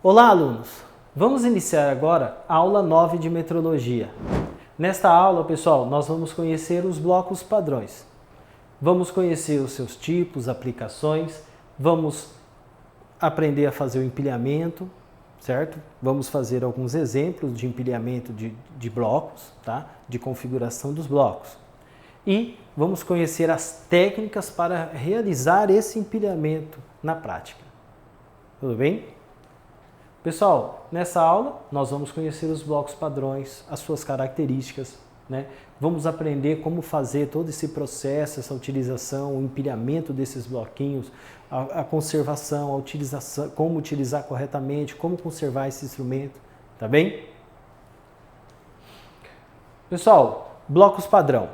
Olá, alunos! Vamos iniciar agora a aula 9 de metrologia. Nesta aula, pessoal, nós vamos conhecer os blocos padrões. Vamos conhecer os seus tipos, aplicações, vamos aprender a fazer o empilhamento, certo? Vamos fazer alguns exemplos de empilhamento de blocos, tá? De configuração dos blocos. E vamos conhecer as técnicas para realizar esse empilhamento na prática. Tudo bem? Pessoal, nessa aula nós vamos conhecer os blocos padrões, as suas características, né? Vamos aprender como fazer todo esse processo, essa utilização, o empilhamento desses bloquinhos, a conservação, a utilização, como utilizar corretamente, como conservar esse instrumento, tá bem? Pessoal, blocos padrão.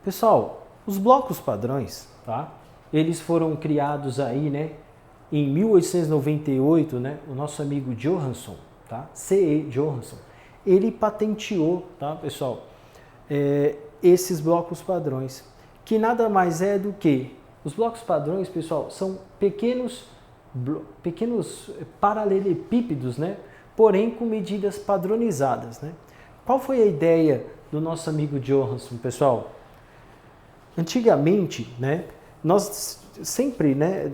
Pessoal, os blocos padrões, tá? Eles foram criados aí, né? Em 1898, né, o nosso amigo Johansson, tá? C.E. Johansson, ele patenteou, tá, pessoal, esses blocos padrões, que nada mais é do que, os blocos padrões, pessoal, são pequenos paralelepípedos, né, porém com medidas padronizadas, né? Qual foi a ideia do nosso amigo Johansson, pessoal? Antigamente, né, nós sempre, né,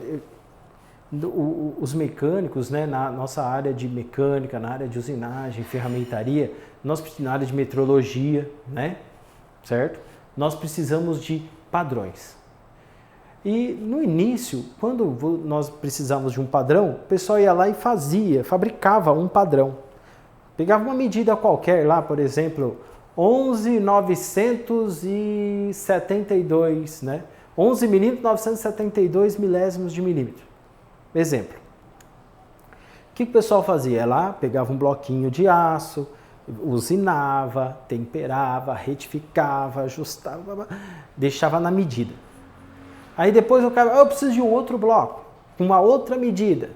os mecânicos, né, na nossa área de mecânica, na área de usinagem, ferramentaria, na área de metrologia, né, certo? Nós precisamos de padrões. E no início, quando nós precisávamos de um padrão, o pessoal ia lá e fabricava um padrão. Pegava uma medida qualquer lá, por exemplo, 11.972, né? 11 milímetros, 972 milésimos de milímetro. Exemplo. O que o pessoal fazia? Ia lá, pegava um bloquinho de aço, usinava, temperava, retificava, ajustava, deixava na medida. Aí depois o cara, eu preciso de um outro bloco, uma outra medida.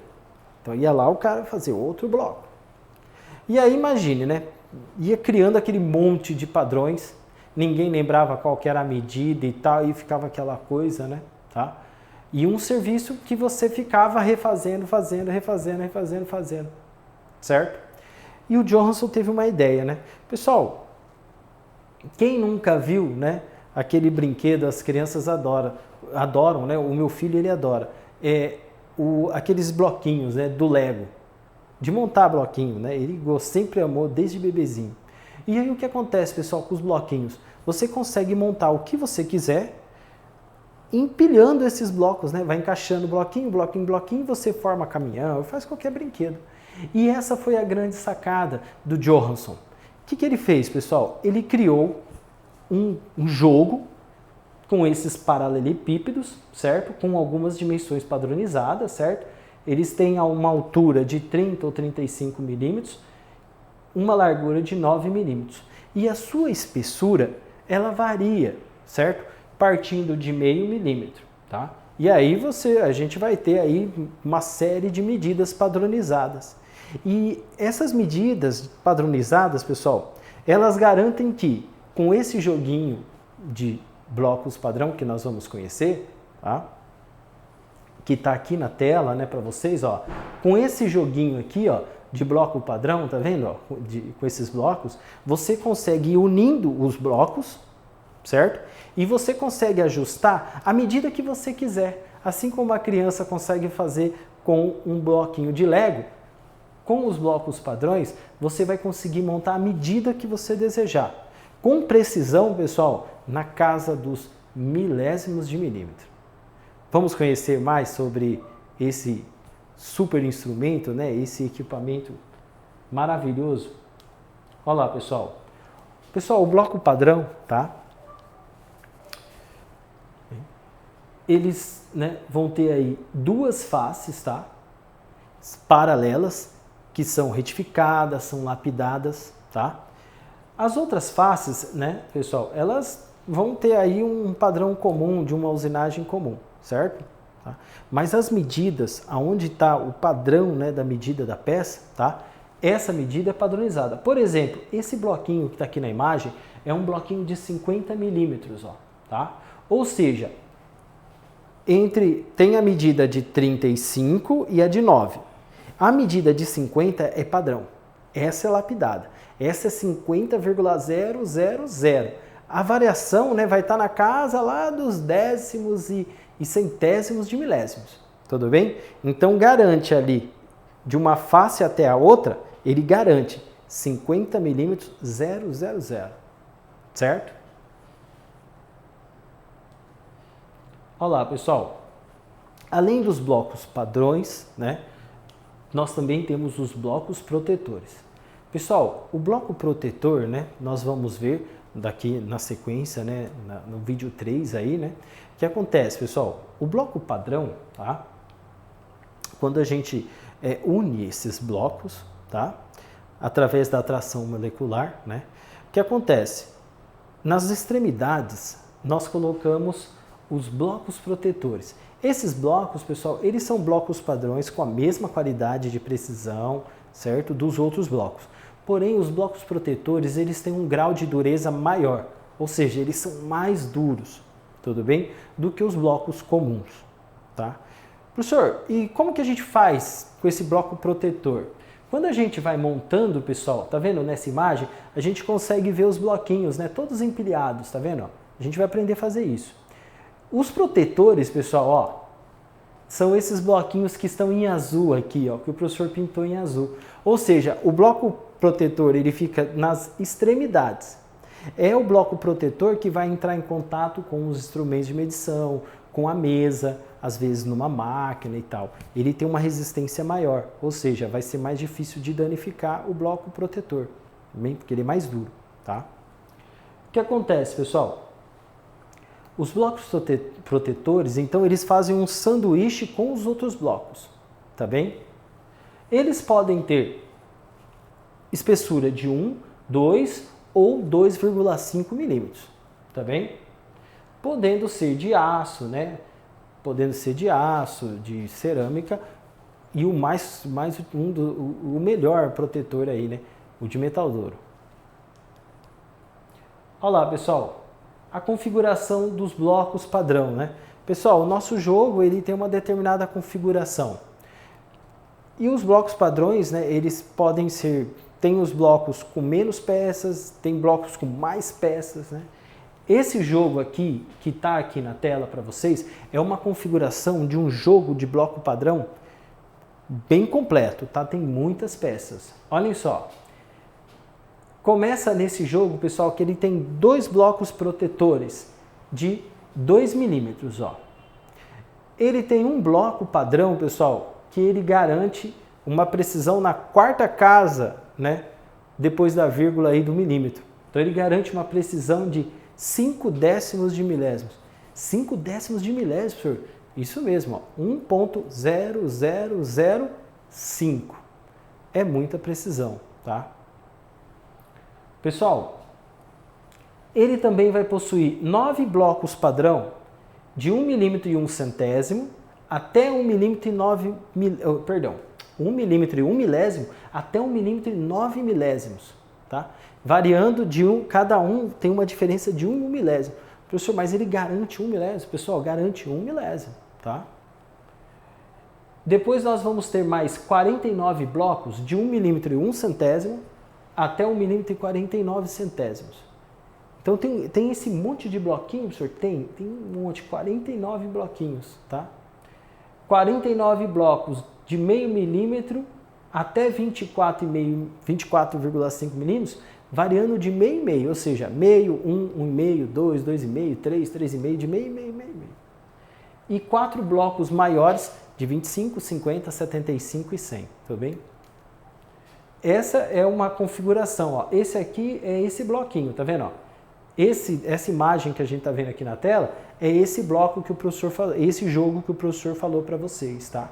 Então ia lá o cara fazer outro bloco. E aí imagine, né? Ia criando aquele monte de padrões, ninguém lembrava qual que era a medida e tal, e ficava aquela coisa, né? Tá? E um serviço que você ficava refazendo, fazendo, certo? E o Johansson teve uma ideia, né? Pessoal, quem nunca viu, né, aquele brinquedo, as crianças adoram, né? O meu filho, ele adora. Aqueles bloquinhos, né, do Lego, de montar bloquinho, né? Ele sempre amou desde bebezinho. E aí o que acontece, pessoal, com os bloquinhos? Você consegue montar o que você quiser, empilhando esses blocos, né? Vai encaixando bloquinho, você forma caminhão, faz qualquer brinquedo. E essa foi a grande sacada do Johansson. O que ele fez, pessoal? Ele criou um jogo com esses paralelepípedos, certo? Com algumas dimensões padronizadas, certo? Eles têm uma altura de 30 ou 35 milímetros, uma largura de 9 milímetros. E a sua espessura, ela varia, certo? Partindo de meio milímetro, tá? E aí a gente vai ter aí uma série de medidas padronizadas. E essas medidas padronizadas, pessoal, elas garantem que com esse joguinho de blocos padrão que nós vamos conhecer, tá? Que está aqui na tela, né, para vocês, ó, com esse joguinho aqui, ó, de bloco padrão, tá vendo, ó, com esses blocos, você consegue ir unindo os blocos, certo? E você consegue ajustar à medida que você quiser. Assim como a criança consegue fazer com um bloquinho de Lego, com os blocos padrões, você vai conseguir montar à medida que você desejar. Com precisão, pessoal, na casa dos milésimos de milímetro. Vamos conhecer mais sobre esse super instrumento, né? Esse equipamento maravilhoso. Olha lá, pessoal. Pessoal, o bloco padrão, tá? Eles, né, vão ter aí duas faces, tá? Paralelas, que são retificadas, são lapidadas, tá? As outras faces, né, pessoal, elas vão ter aí um padrão comum, de uma usinagem comum, certo? Tá? Mas as medidas, aonde está o padrão, né, da medida da peça, tá? Essa medida é padronizada. Por exemplo, esse bloquinho que está aqui na imagem é um bloquinho de 50 milímetros, ó, tá? Ou seja, tem a medida de 35 e a de 9. A medida de 50 é padrão. Essa é lapidada. Essa é 50,000. A variação, né, vai estar na casa lá dos décimos e centésimos de milésimos. Tudo bem? Então garante ali, de uma face até a outra, ele garante 50 milímetros 000. Certo? Olha lá, pessoal. Além dos blocos padrões, né, nós também temos os blocos protetores. Pessoal, o bloco protetor, né, nós vamos ver daqui na sequência, né, no vídeo 3 aí, né, o que acontece, pessoal? O bloco padrão, tá? Quando a gente une esses blocos, tá? Através da atração molecular, né, o que acontece? Nas extremidades, nós colocamos os blocos protetores. Esses blocos, pessoal, eles são blocos padrões com a mesma qualidade de precisão, certo? Dos outros blocos. Porém, os blocos protetores, eles têm um grau de dureza maior, ou seja, eles são mais duros, tudo bem? Do que os blocos comuns, tá? Professor, e como que a gente faz com esse bloco protetor? Quando a gente vai montando, pessoal, tá vendo nessa imagem? A gente consegue ver os bloquinhos, né? Todos empilhados, tá vendo? A gente vai aprender a fazer isso. Os protetores, pessoal, ó, são esses bloquinhos que estão em azul aqui, ó, que o professor pintou em azul. Ou seja, o bloco protetor ele fica nas extremidades. É o bloco protetor que vai entrar em contato com os instrumentos de medição, com a mesa, às vezes numa máquina e tal. Ele tem uma resistência maior, ou seja, vai ser mais difícil de danificar o bloco protetor, também, porque ele é mais duro, tá? O que acontece, pessoal? Os blocos protetores, então, eles fazem um sanduíche com os outros blocos, tá bem? Eles podem ter espessura de 1, 2 ou 2,5 milímetros, tá bem? Podendo ser de aço, né? Podendo ser de aço, de cerâmica e o melhor protetor aí, né? O de metal duro. Olha lá, pessoal. A configuração dos blocos padrão, né? Pessoal, o nosso jogo ele tem uma determinada configuração. E os blocos padrões, né, eles podem ser, tem os blocos com menos peças, tem blocos com mais peças, né? Esse jogo aqui, que está aqui na tela para vocês, é uma configuração de um jogo de bloco padrão bem completo, tá? Tem muitas peças. Olhem só. Começa nesse jogo, pessoal, que ele tem 2 blocos protetores de 2 milímetros, ó. Ele tem um bloco padrão, pessoal, que ele garante uma precisão na 4ª casa, né, depois da vírgula aí do milímetro. Então ele garante uma precisão de 5 décimos de milésimos. 5 décimos de milésimos, professor. Isso mesmo, ó, 1,0005. É muita precisão, tá? Pessoal, ele também vai possuir 9 blocos padrão de 1 milímetro e 1 centésimo até 1 milímetro e 1 milímetro e 1 milésimo até 1 milímetro e 9 milésimos, tá? Variando de cada um tem uma diferença de 1 milésimo. Professor, mas ele garante 1 milésimo? Pessoal, garante 1 milésimo, tá? Depois nós vamos ter mais 49 blocos de 1 milímetro e 1 centésimo até 1 milímetro e 49 centésimos. Então tem esse monte de bloquinhos, professor? Tem um monte, 49 bloquinhos, tá? 49 blocos de meio milímetro até 24,5 milímetros, variando de meio e meio, ou seja, meio, 1,5, 2, 2,5, 3, 3,5, de meio, meio, meio, meio. E 4 blocos maiores de 25, 50, 75 e 100, tudo bem? Essa é uma configuração, ó. Esse aqui é esse bloquinho, tá vendo? Ó? Essa imagem que a gente tá vendo aqui na tela é esse bloco que o professor falou, esse jogo que o professor falou para vocês, tá?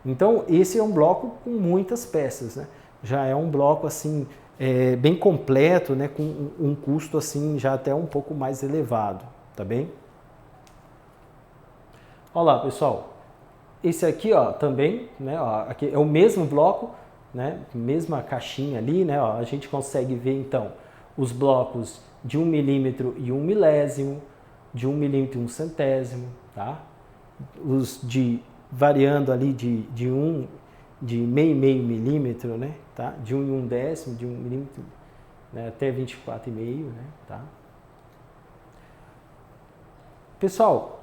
Então, esse é um bloco com muitas peças, né? Já é um bloco, assim, bem completo, né? Com um custo, assim, já até um pouco mais elevado, tá bem? Olha lá, pessoal. Esse aqui, ó, também, né? Ó, aqui é o mesmo bloco, né? Mesma caixinha ali, né? Ó, a gente consegue ver, então, os blocos de 1 milímetro e 1 milésimo, de 1 milímetro e 1 centésimo, tá? Os de variando ali de 1 de meio milímetro, né? Tá? De 1 em 1/10, de 1 milímetro, né? Até 24,5, né? Tá? Pessoal,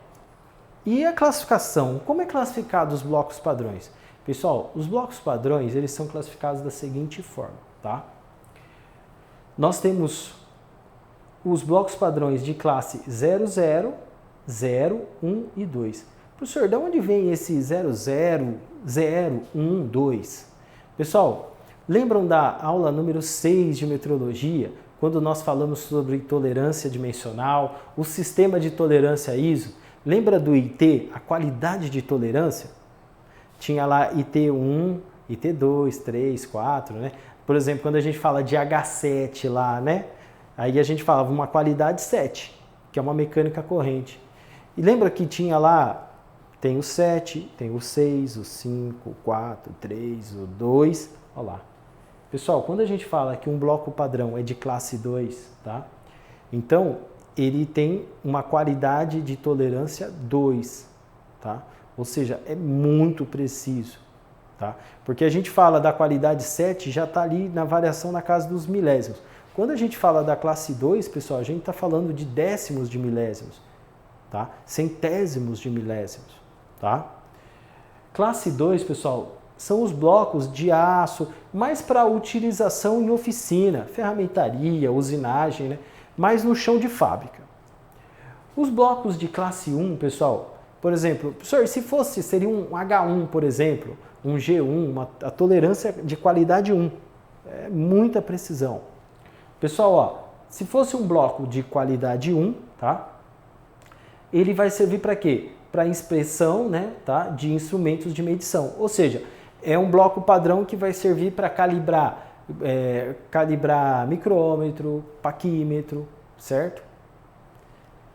e a classificação? Como é classificado os blocos padrões? Pessoal, os blocos padrões, eles são classificados da seguinte forma, tá? Nós temos os blocos padrões de classe 00, 0, 1 e 2. Professor, de onde vem esse 00, 0, 1, 2? Pessoal, lembram da aula número 6 de metrologia, quando nós falamos sobre tolerância dimensional, o sistema de tolerância ISO? Lembra do IT, a qualidade de tolerância? Tinha lá IT1, IT2, 3, 4, né? Por exemplo, quando a gente fala de H7 lá, né? Aí a gente falava uma qualidade 7, que é uma mecânica corrente. E lembra que tinha lá, tem o 7, tem o 6, o 5, o 4, o 3, o 2, olha lá. Pessoal, quando a gente fala que um bloco padrão é de classe 2, tá? Então, ele tem uma qualidade de tolerância 2, tá? Ou seja, é muito preciso, tá? Porque a gente fala da qualidade 7, já está ali na variação na casa dos milésimos. Quando a gente fala da classe 2, pessoal, a gente está falando de décimos de milésimos, tá? Centésimos de milésimos, tá? Classe 2, pessoal, são os blocos de aço, mais para utilização em oficina, ferramentaria, usinagem, né? Mais no chão de fábrica. Os blocos de classe 1, pessoal, por exemplo, professor, se fosse, seria um H1, por exemplo, um G1, a tolerância de qualidade 1, é muita precisão. Pessoal, ó, se fosse um bloco de qualidade 1, tá? Ele vai servir para quê? Para inspeção, né, tá? De instrumentos de medição. Ou seja, é um bloco padrão que vai servir para calibrar, micrômetro, paquímetro, certo?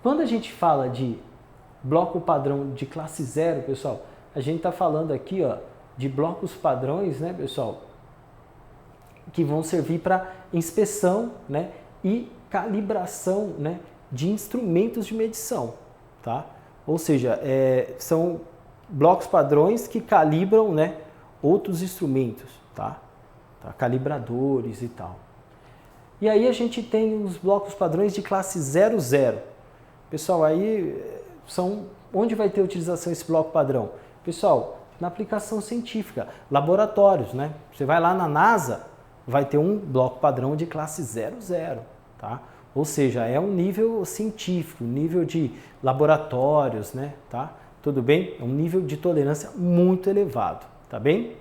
Quando a gente fala de bloco padrão de classe 0, pessoal, a gente está falando aqui, ó, de blocos padrões, né, pessoal, que vão servir para inspeção, né, e calibração, né, de instrumentos de medição, tá? Ou seja, são blocos padrões que calibram, né, outros instrumentos, tá? Calibradores e tal. E aí a gente tem os blocos padrões de classe 00. Pessoal, aí são onde vai ter utilização esse bloco padrão? Pessoal, na aplicação científica, laboratórios, né? Você vai lá na NASA, vai ter um bloco padrão de classe 00, tá? Ou seja, é um nível científico, nível de laboratórios, né? Tá? Tudo bem? É um nível de tolerância muito elevado, tá bem?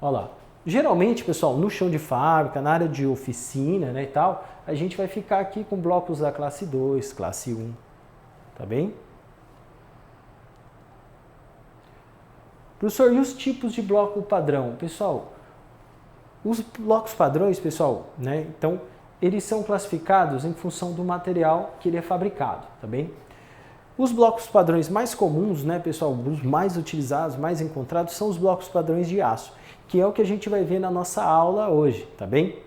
Olha lá. Geralmente, pessoal, no chão de fábrica, na área de oficina, né, e tal, a gente vai ficar aqui com blocos da classe 2, classe 1, tá bem? Professor, e os tipos de bloco padrão? Pessoal, os blocos padrões, pessoal, né, então, eles são classificados em função do material que ele é fabricado, tá bem? Os blocos padrões mais comuns, né, pessoal, os mais utilizados, mais encontrados, são os blocos padrões de aço, que é o que a gente vai ver na nossa aula hoje, tá bem?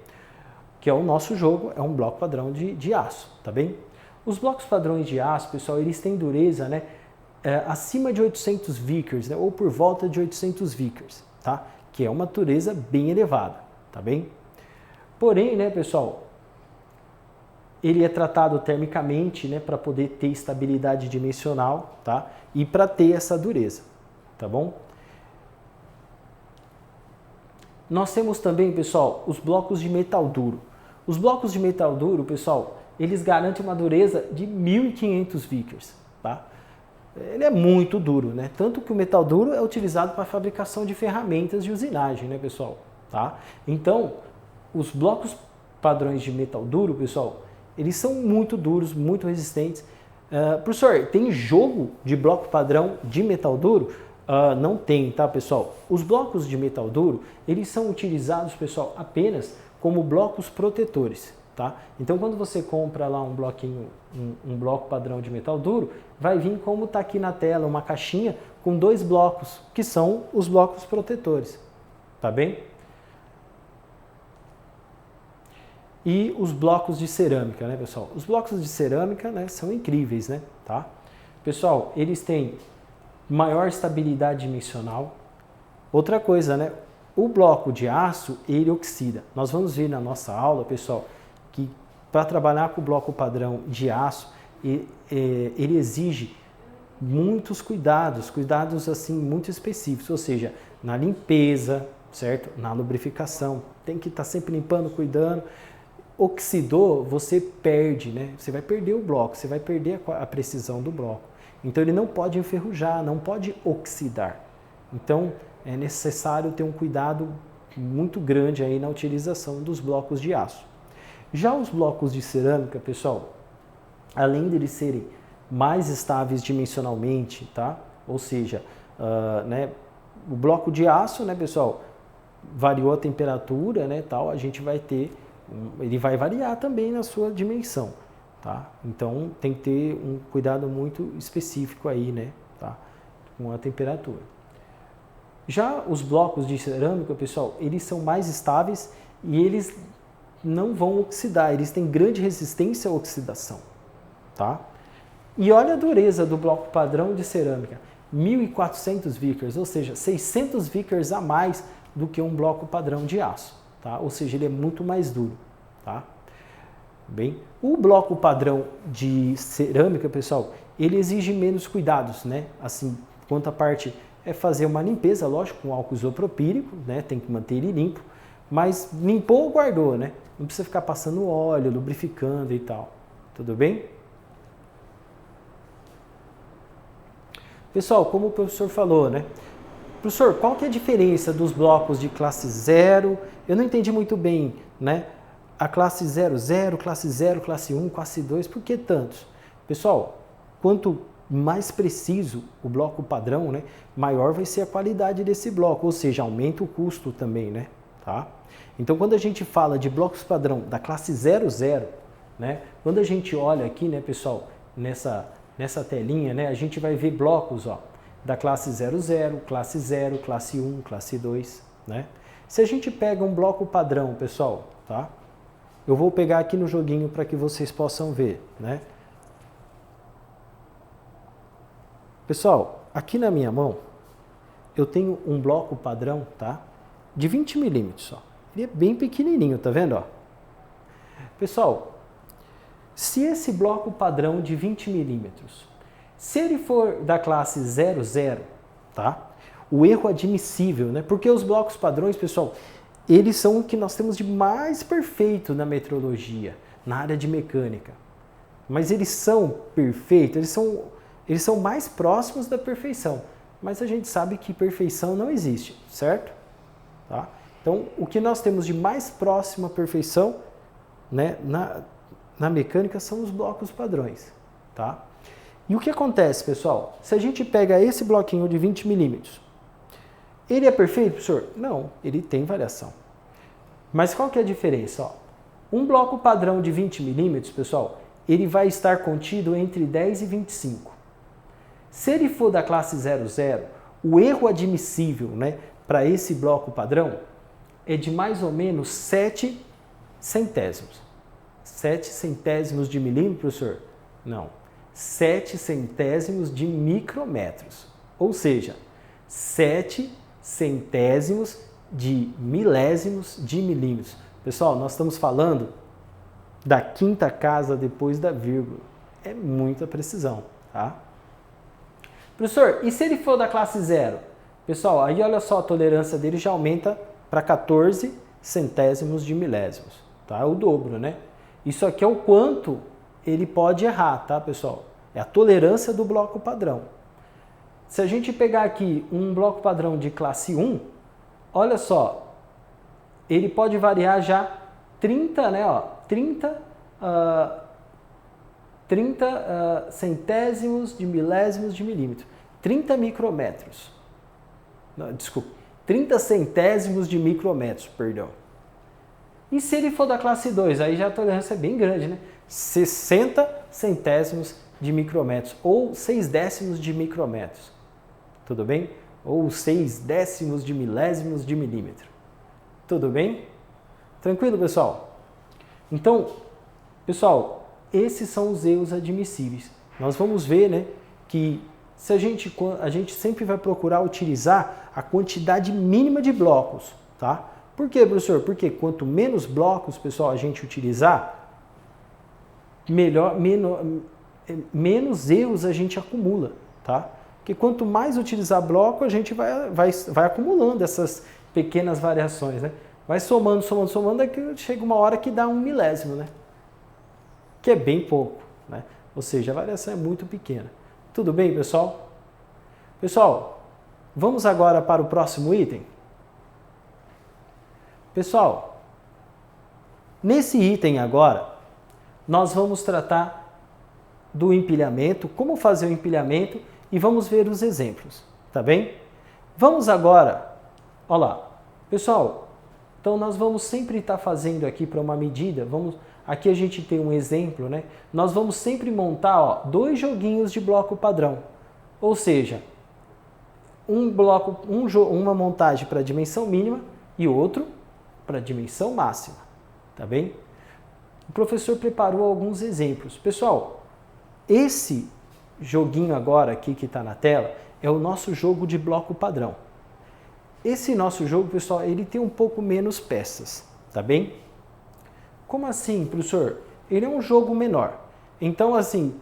Que é o nosso jogo, é um bloco padrão de aço, tá bem? Os blocos padrões de aço, pessoal, eles têm dureza, né, acima de 800 Vickers, né, ou por volta de 800 Vickers, tá? Que é uma dureza bem elevada, tá bem? Porém, né, pessoal, ele é tratado termicamente, né, para poder ter estabilidade dimensional, tá? E para ter essa dureza, tá bom? Nós temos também, pessoal, os blocos de metal duro. Os blocos de metal duro, pessoal, eles garantem uma dureza de 1500 Vickers, tá? Ele é muito duro, né? Tanto que o metal duro é utilizado para a fabricação de ferramentas de usinagem, né, pessoal? Tá? Então, os blocos padrões de metal duro, pessoal, eles são muito duros, muito resistentes. Professor, tem jogo de bloco padrão de metal duro? Não tem, tá, pessoal? Os blocos de metal duro, eles são utilizados, pessoal, apenas como blocos protetores, tá? Então, quando você compra lá um bloquinho, um bloco padrão de metal duro, vai vir como tá aqui na tela, uma caixinha com 2 blocos, que são os blocos protetores, tá bem? E os blocos de cerâmica, né, pessoal? Os blocos de cerâmica, né, são incríveis, né, tá? Pessoal, eles têm maior estabilidade dimensional, Outra coisa, né? O bloco de aço, ele oxida. Nós vamos ver na nossa aula, pessoal, que para trabalhar com o bloco padrão de aço, ele exige muitos cuidados assim muito específicos, ou seja, na limpeza, certo? Na lubrificação, tem que estar sempre limpando, cuidando. Oxidou, você perde, né? Você vai perder o bloco, você vai perder a precisão do bloco. Então ele não pode enferrujar, não pode oxidar. Então é necessário ter um cuidado muito grande aí na utilização dos blocos de aço. Já os blocos de cerâmica, pessoal, além de eles serem mais estáveis dimensionalmente, tá? Ou seja, né, o bloco de aço, né, pessoal, variou a temperatura, né, tal, a gente vai ter, ele vai variar também na sua dimensão, tá? Então tem que ter um cuidado muito específico aí, né, tá? Com a temperatura. Já os blocos de cerâmica, pessoal, eles são mais estáveis e eles não vão oxidar, eles têm grande resistência à oxidação, tá? E olha a dureza do bloco padrão de cerâmica, 1.400 vickers, ou seja, 600 vickers a mais do que um bloco padrão de aço, tá? Ou seja, ele é muito mais duro, tá? Bem, o bloco padrão de cerâmica, pessoal, ele exige menos cuidados, né? Assim, quanto a parte é fazer uma limpeza, lógico, com álcool isopropílico, né? Tem que manter ele limpo, mas limpou ou guardou, né? Não precisa ficar passando óleo, lubrificando e tal. Tudo bem? Pessoal, como o professor falou, né? Professor, qual que é a diferença dos blocos de classe 0? Eu não entendi muito bem, né? A classe 00, classe 0, classe 1, classe 2, por que tantos? Pessoal, quanto mais preciso o bloco padrão, né, maior vai ser a qualidade desse bloco, ou seja, aumenta o custo também, né? Tá? Então, quando a gente fala de blocos padrão da classe 00, né, quando a gente olha aqui, né, pessoal, nessa telinha, né, a gente vai ver blocos, ó, da classe 00, classe 0, classe 1, classe 2, né? Se a gente pega um bloco padrão, pessoal, tá? Eu vou pegar aqui no joguinho para que vocês possam ver, né? Pessoal, aqui na minha mão, eu tenho um bloco padrão, tá? De 20 milímetros, ó. Ele é bem pequenininho, tá vendo, ó? Pessoal, se esse bloco padrão de 20 milímetros, se ele for da classe 00, tá? O erro admissível, né? Porque os blocos padrões, pessoal, eles são o que nós temos de mais perfeito na metrologia, na área de mecânica. Mas eles são perfeitos, eles são mais próximos da perfeição. Mas a gente sabe que perfeição não existe, certo? Tá? Então, o que nós temos de mais próximo à perfeição, né, na mecânica são os blocos padrões, tá? E o que acontece, pessoal? Se a gente pega esse bloquinho de 20 milímetros, ele é perfeito, professor? Não, ele tem variação. Mas qual que é a diferença? Ó, um bloco padrão de 20 milímetros, pessoal, ele vai estar contido entre 10 e 25. Se ele for da classe 00, o erro admissível, né, para esse bloco padrão é de mais ou menos 7 centésimos. 7 centésimos de milímetro, professor? Não. 7 centésimos de micrometros. Ou seja, 7 centésimos de milésimos de milímetros. Pessoal, nós estamos falando da quinta casa depois da vírgula. É muita precisão, tá? Professor, e se ele for da classe 0? Pessoal, aí olha só, a tolerância dele já aumenta para 14 centésimos de milésimos, tá? É o dobro, né? Isso aqui é o quanto ele pode errar, tá, pessoal? É a tolerância do bloco padrão. Se a gente pegar aqui um bloco padrão de classe 1, olha só, ele pode variar já 30, né, ó, 30 centésimos de milésimos de milímetro. 30 micrometros. Não, desculpa, 30 centésimos de micrometros, perdão. E se ele for da classe 2, aí já a tolerância é bem grande, né? 60 centésimos de micrometros, ou 6 décimos de micrometros. Tudo bem? Ou 6 décimos de milésimos de milímetro. Tudo bem? Tranquilo, pessoal? Então, pessoal, esses são os erros admissíveis. Nós vamos ver, né, que a gente sempre vai procurar utilizar a quantidade mínima de blocos, tá? Por quê, professor? Porque quanto menos blocos, pessoal, a gente utilizar, menos erros a gente acumula, tá? Porque quanto mais utilizar bloco, a gente vai acumulando essas pequenas variações, né? Vai somando, é que chega uma hora que dá 1 milésimo, né? Que é bem pouco, né? Ou seja, a variação é muito pequena. Tudo bem, pessoal? Pessoal, vamos agora para o próximo item? Pessoal, nesse item agora, nós vamos tratar do empilhamento, como fazer o empilhamento e vamos ver os exemplos, tá bem? Vamos agora, olha lá, pessoal, então nós vamos sempre estar fazendo aqui para uma medida, aqui a gente tem um exemplo, né? Nós vamos sempre montar, ó, 2 joguinhos de bloco padrão, ou seja, uma montagem para dimensão mínima e outro para dimensão máxima, tá bem? O professor preparou alguns exemplos. Pessoal, esse joguinho agora aqui que está na tela é o nosso jogo de bloco padrão. Esse nosso jogo, pessoal, ele tem um pouco menos peças, tá bem? Como assim, professor? Ele é um jogo menor. Então, assim,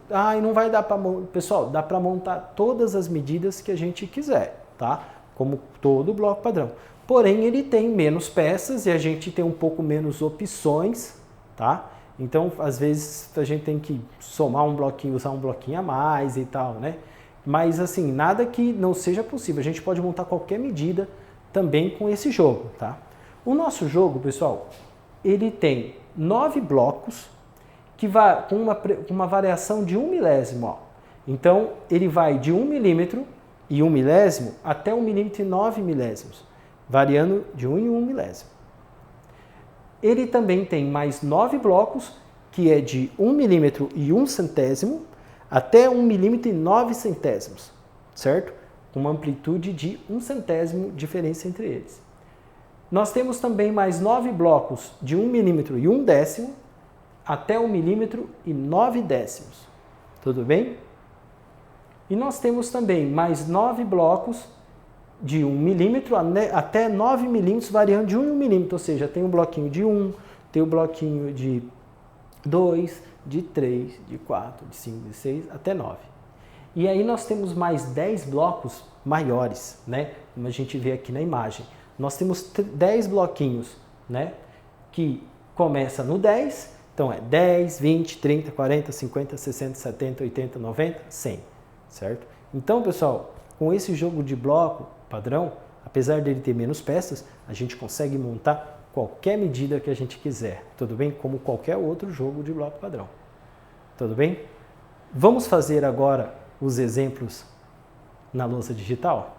não vai dar para... Pessoal, dá para montar todas as medidas que a gente quiser, tá? Como todo bloco padrão. Porém, ele tem menos peças e a gente tem um pouco menos opções, tá? Então, às vezes, a gente tem que somar um bloquinho, usar um bloquinho a mais e tal, né? Mas, assim, nada que não seja possível. A gente pode montar qualquer medida também com esse jogo, tá? O nosso jogo, pessoal, ele tem 9 blocos que vai com uma variação de 1 milésimo, ó. Então, ele vai de 1 milímetro e 1 milésimo até 1 milímetro e 9 milésimos, variando de 1 em 1 milésimo. Ele também tem mais 9 blocos, que é de 1 milímetro e 1 centésimo até 1 milímetro e 9 centésimos, certo? Com uma amplitude de 1 centésimo diferença entre eles. Nós temos também mais 9 blocos de 1 milímetro e 1 décimo até 1 milímetro e 9 décimos. Tudo bem? E nós temos também mais 9 blocos de 1 milímetro até 9 milímetros, variando de 1 em 1 milímetro, ou seja, tem um bloquinho de 1, tem um bloquinho de 2, de 3, de 4, de 5, de 6, até 9. E aí nós temos mais 10 blocos maiores, né? Como a gente vê aqui na imagem. Nós temos 10 bloquinhos, né? Que começa no 10, então é 10, 20, 30, 40, 50, 60, 70, 80, 90, 100, certo? Então, pessoal, com esse jogo de bloco padrão, apesar dele ter menos peças, a gente consegue montar qualquer medida que a gente quiser, tudo bem? Como qualquer outro jogo de bloco padrão, tudo bem? Vamos fazer agora os exemplos na lousa digital?